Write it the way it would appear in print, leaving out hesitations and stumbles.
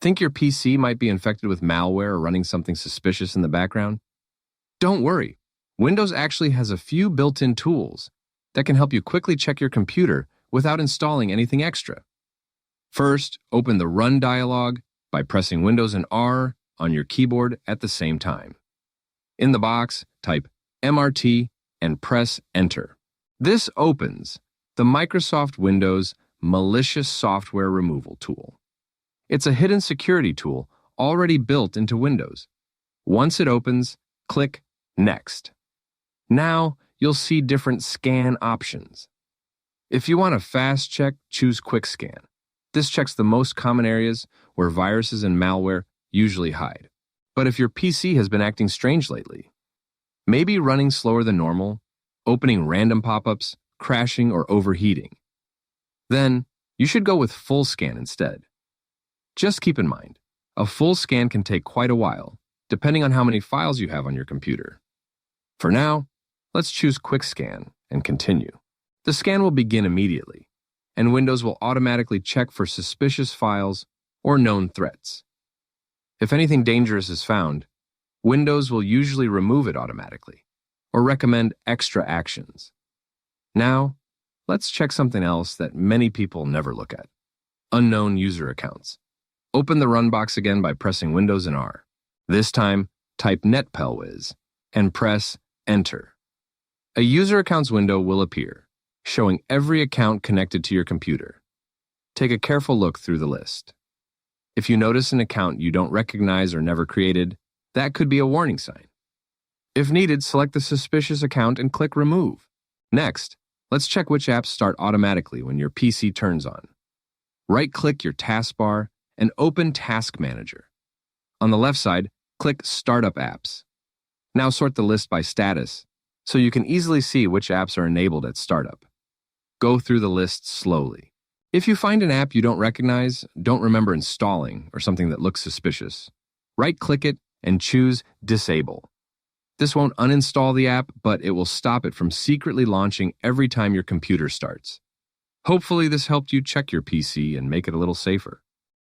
Think your PC might be infected with malware or running something suspicious in the background? Don't worry. Windows actually has a few built-in tools that can help you quickly check your computer without installing anything extra. First, open the Run dialog by pressing Windows and R on your keyboard at the same time. In the box, type MRT and press Enter. This opens the Microsoft Windows Malicious Software Removal tool. It's a hidden security tool already built into Windows. Once it opens, click Next. Now, you'll see different scan options. If you want a fast check, choose Quick Scan. This checks the most common areas where viruses and malware usually hide. But if your PC has been acting strange lately, maybe running slower than normal, opening random pop-ups, crashing, or overheating, then you should go with Full Scan instead. Just keep in mind, a full scan can take quite a while, depending on how many files you have on your computer. For now, let's choose Quick Scan and continue. The scan will begin immediately, and Windows will automatically check for suspicious files or known threats. If anything dangerous is found, Windows will usually remove it automatically or recommend extra actions. Now, let's check something else that many people never look at: unknown user accounts. Open the Run box again by pressing Windows and R. This time, type netpelwiz and press Enter. A user accounts window will appear, showing every account connected to your computer. Take a careful look through the list. If you notice an account you don't recognize or never created, that could be a warning sign. If needed, select the suspicious account and click Remove. Next, let's check which apps start automatically when your PC turns on. Right-click your taskbar and open Task Manager. On the left side, click Startup Apps. Now sort the list by status so you can easily see which apps are enabled at startup. Go through the list slowly. If you find an app you don't recognize, don't remember installing, or something that looks suspicious, right-click it and choose Disable. This won't uninstall the app, but it will stop it from secretly launching every time your computer starts. Hopefully this helped you check your PC and make it a little safer.